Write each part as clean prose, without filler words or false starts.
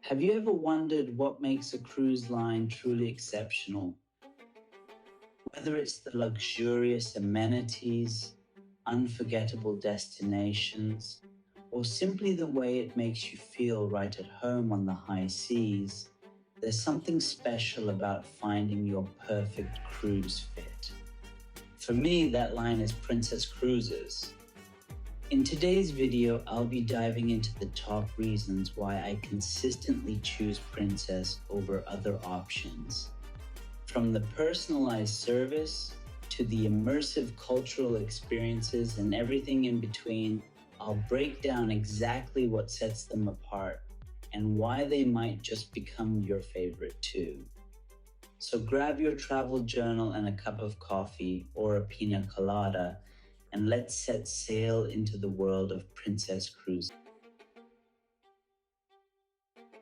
Have you ever wondered what makes a cruise line truly exceptional? Whether it's the luxurious amenities, unforgettable destinations, or simply the way it makes you feel right at home on the high seas, there's something special about finding your perfect cruise fit. For me, that line is Princess Cruises. In today's video, I'll be diving into the top reasons why I consistently choose Princess over other options. From the personalized service to the immersive cultural experiences and everything in between, I'll break down exactly what sets them apart and why they might just become your favorite too. So grab your travel journal and a cup of coffee or a pina colada, and let's set sail into the world of Princess Cruises.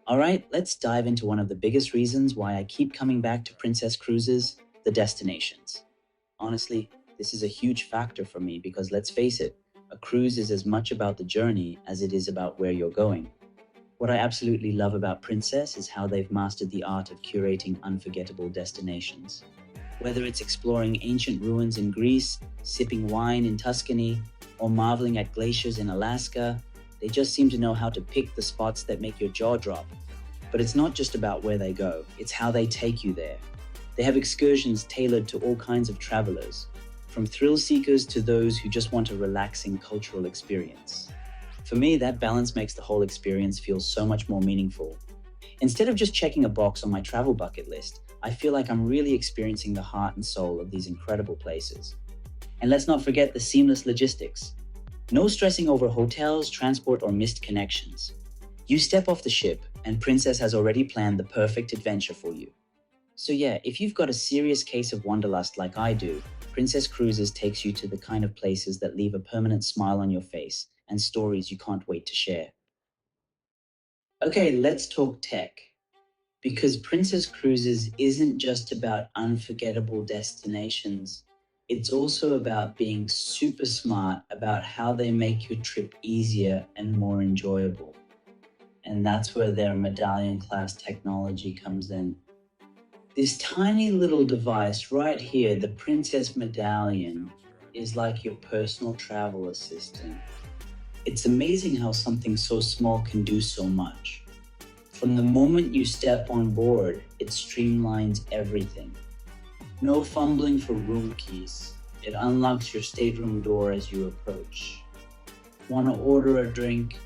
All right, let's dive into one of the biggest reasons why I keep coming back to Princess Cruises, the destinations. Honestly, this is a huge factor for me because let's face it, a cruise is as much about the journey as it is about where you're going. What I absolutely love about Princess is how they've mastered the art of curating unforgettable destinations. Whether it's exploring ancient ruins in Greece, sipping wine in Tuscany, or marveling at glaciers in Alaska, they just seem to know how to pick the spots that make your jaw drop. But it's not just about where they go, it's how they take you there. They have excursions tailored to all kinds of travelers, from thrill seekers to those who just want a relaxing cultural experience. For me, that balance makes the whole experience feel so much more meaningful. Instead of just checking a box on my travel bucket list, I feel like I'm really experiencing the heart and soul of these incredible places. And let's not forget the seamless logistics. No stressing over hotels, transport, or missed connections. You step off the ship, and Princess has already planned the perfect adventure for you. So yeah, if you've got a serious case of wanderlust like I do, Princess Cruises takes you to the kind of places that leave a permanent smile on your face and stories you can't wait to share. Okay, let's talk tech. Because Princess Cruises isn't just about unforgettable destinations, it's also about being super smart about how they make your trip easier and more enjoyable. And that's where their MedallionClass technology comes in. This tiny little device right here, the Princess Medallion, is like your personal travel assistant. It's amazing how something so small can do so much. From the moment you step on board, it streamlines everything. No fumbling for room keys. It unlocks your stateroom door as you approach. Want to order a drink?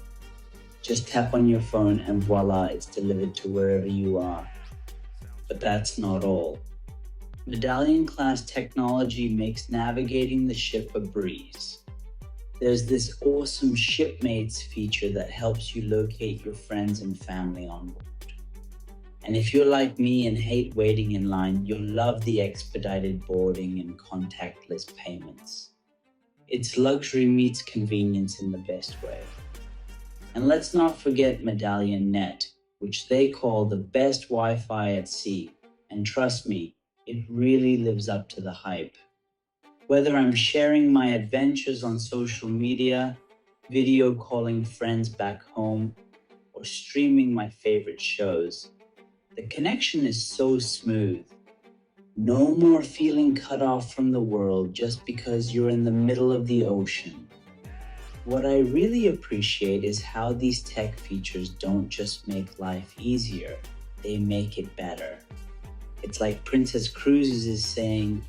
Just tap on your phone and voila, it's delivered to wherever you are. But that's not all. MedallionClass technology makes navigating the ship a breeze. There's this awesome shipmates feature that helps you locate your friends and family on board. And if you're like me and hate waiting in line, you'll love the expedited boarding and contactless payments. It's luxury meets convenience in the best way. And let's not forget Medallion Net, which they call the best Wi-Fi at sea. And trust me, it really lives up to the hype. Whether I'm sharing my adventures on social media, video calling friends back home, or streaming my favorite shows, the connection is so smooth. No more feeling cut off from the world just because you're in the middle of the ocean. What I really appreciate is how these tech features don't just make life easier, they make it better. It's like Princess Cruises is saying,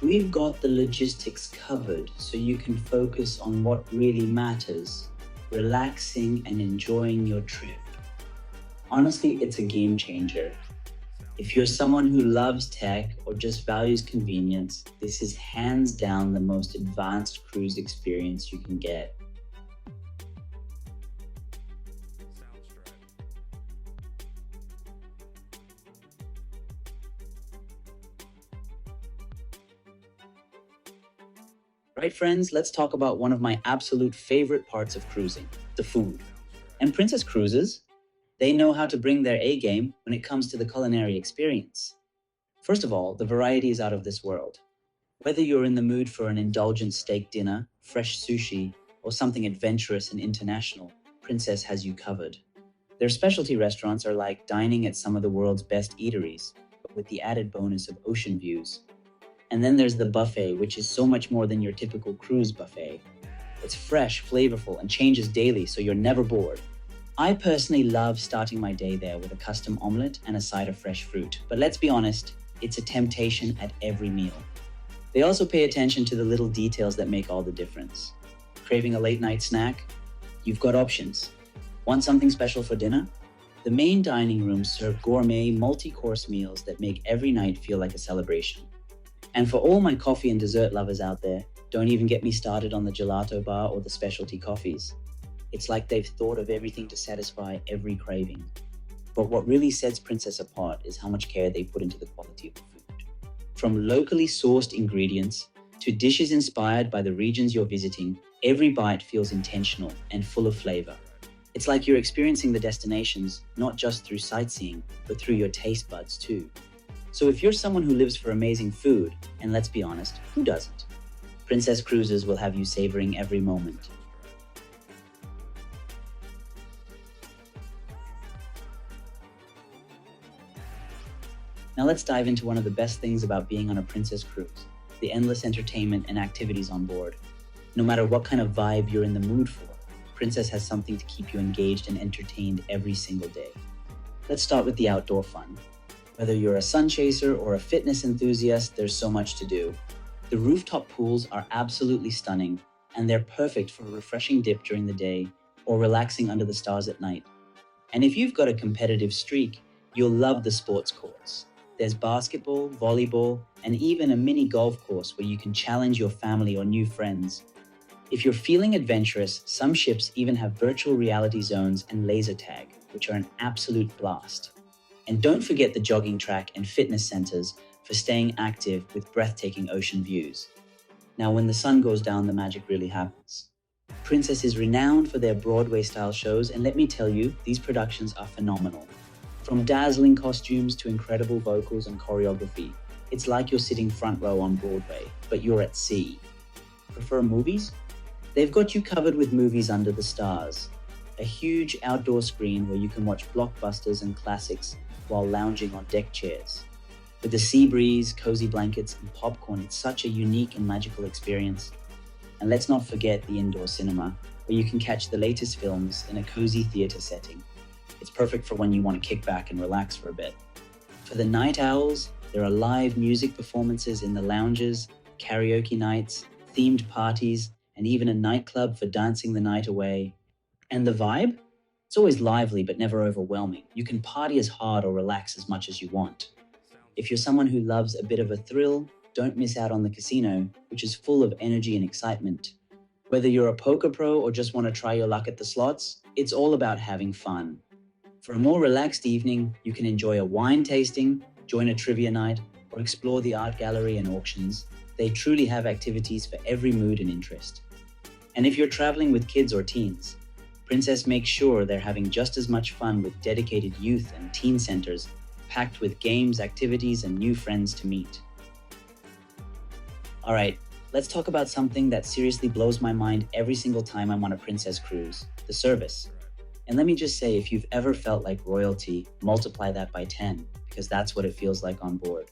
we've got the logistics covered so you can focus on what really matters, relaxing and enjoying your trip. Honestly, it's a game changer. If you're someone who loves tech or just values convenience, this is hands down the most advanced cruise experience you can get. Right, friends, let's talk about one of my absolute favorite parts of cruising, the food. And Princess Cruises, they know how to bring their A game when it comes to the culinary experience. First of all, the variety is out of this world. Whether you're in the mood for an indulgent steak dinner, fresh sushi, or something adventurous and international, Princess has you covered. Their specialty restaurants are like dining at some of the world's best eateries, but with the added bonus of ocean views. And then there's the buffet, which is so much more than your typical cruise buffet. It's fresh, flavorful, and changes daily, so you're never bored. I personally love starting my day there with a custom omelette and a side of fresh fruit, but let's be honest, it's a temptation at every meal. They also pay attention to the little details that make all the difference. Craving a late night snack? You've got options. Want something special for dinner? The main dining rooms serve gourmet, multi-course meals that make every night feel like a celebration. And for all my coffee and dessert lovers out there, don't even get me started on the gelato bar or the specialty coffees. It's like they've thought of everything to satisfy every craving. But what really sets Princess apart is how much care they put into the quality of the food. From locally sourced ingredients to dishes inspired by the regions you're visiting, every bite feels intentional and full of flavor. It's like you're experiencing the destinations not just through sightseeing, but through your taste buds too. So if you're someone who lives for amazing food, and let's be honest, who doesn't? Princess Cruises will have you savoring every moment. Now let's dive into one of the best things about being on a Princess Cruise, the endless entertainment and activities on board. No matter what kind of vibe you're in the mood for, Princess has something to keep you engaged and entertained every single day. Let's start with the outdoor fun. Whether you're a sun chaser or a fitness enthusiast, there's so much to do. The rooftop pools are absolutely stunning, and they're perfect for a refreshing dip during the day or relaxing under the stars at night. And if you've got a competitive streak, you'll love the sports courts. There's basketball, volleyball, and even a mini golf course where you can challenge your family or new friends. If you're feeling adventurous, some ships even have virtual reality zones and laser tag, which are an absolute blast. And don't forget the jogging track and fitness centers for staying active with breathtaking ocean views. Now, when the sun goes down, the magic really happens. Princess is renowned for their Broadway-style shows, and let me tell you, these productions are phenomenal. From dazzling costumes to incredible vocals and choreography, it's like you're sitting front row on Broadway, but you're at sea. Prefer movies? They've got you covered with movies under the stars. A huge outdoor screen where you can watch blockbusters and classics while lounging on deck chairs. With the sea breeze, cozy blankets, and popcorn, it's such a unique and magical experience. And let's not forget the indoor cinema, where you can catch the latest films in a cozy theater setting. It's perfect for when you want to kick back and relax for a bit. For the night owls, there are live music performances in the lounges, karaoke nights, themed parties, and even a nightclub for dancing the night away. And the vibe? It's always lively but never overwhelming. You can party as hard or relax as much as you want. If you're someone who loves a bit of a thrill, don't miss out on the casino, which is full of energy and excitement. Whether you're a poker pro or just want to try your luck at the slots, it's all about having fun. For a more relaxed evening, you can enjoy a wine tasting, join a trivia night, or explore the art gallery and auctions. They truly have activities for every mood and interest. And if you're traveling with kids or teens, Princess makes sure they're having just as much fun with dedicated youth and teen centers packed with games, activities, and new friends to meet. All right, let's talk about something that seriously blows my mind every single time I'm on a Princess cruise, the service. And let me just say, if you've ever felt like royalty, multiply that by 10, because that's what it feels like on board.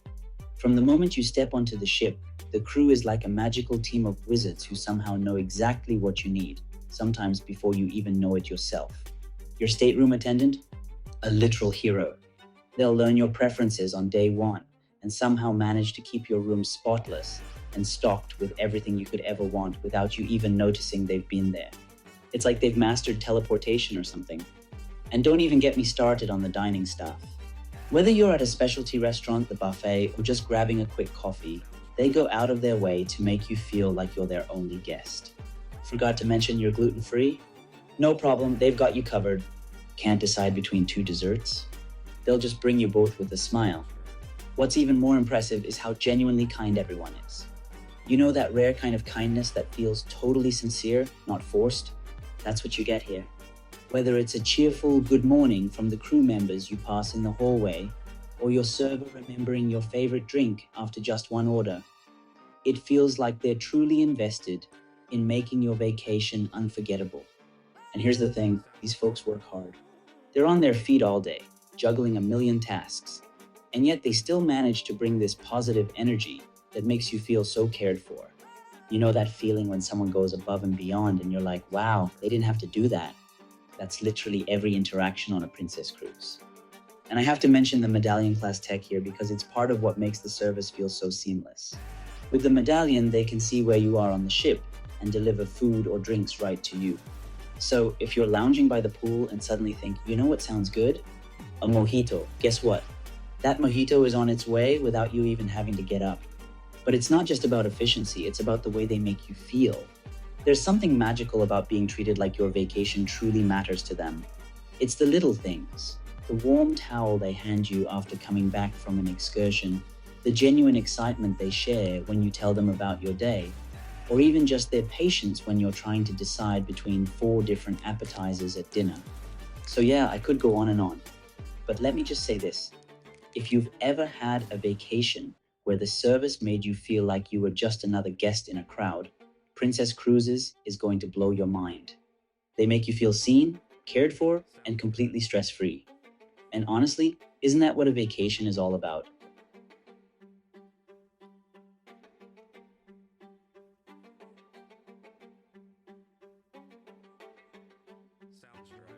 From the moment you step onto the ship, the crew is like a magical team of wizards who somehow know exactly what you need, sometimes before you even know it yourself. Your stateroom attendant? A literal hero. They'll learn your preferences on day one and somehow manage to keep your room spotless and stocked with everything you could ever want without you even noticing they've been there. It's like they've mastered teleportation or something. And don't even get me started on the dining staff. Whether you're at a specialty restaurant, the buffet, or just grabbing a quick coffee, they go out of their way to make you feel like you're their only guest. Forgot to mention you're gluten-free? No problem, they've got you covered. Can't decide between two desserts? They'll just bring you both with a smile. What's even more impressive is how genuinely kind everyone is. You know that rare kind of kindness that feels totally sincere, not forced? That's what you get here. Whether it's a cheerful good morning from the crew members you pass in the hallway, or your server remembering your favorite drink after just one order, it feels like they're truly invested in making your vacation unforgettable. And here's the thing, these folks work hard. They're on their feet all day, juggling a million tasks, and yet they still manage to bring this positive energy that makes you feel so cared for. You know that feeling when someone goes above and beyond and you're like, wow, they didn't have to do that. That's literally every interaction on a princess cruise. And I have to mention the Medallion class tech here because it's part of what makes the service feel so seamless. With the Medallion, they can see where you are on the ship and deliver food or drinks right to you. So if you're lounging by the pool and suddenly think, you know what sounds good? A mojito. Guess what? That mojito is on its way without you even having to get up. But it's not just about efficiency, it's about the way they make you feel. There's something magical about being treated like your vacation truly matters to them. It's the little things. The warm towel they hand you after coming back from an excursion, the genuine excitement they share when you tell them about your day, or even just their patience when you're trying to decide between 4 different appetizers at dinner. So yeah, I could go on, but let me just say this. If you've ever had a vacation where the service made you feel like you were just another guest in a crowd, Princess Cruises is going to blow your mind. They make you feel seen, cared for, and completely stress-free. And honestly, isn't that what a vacation is all about? Sounds great.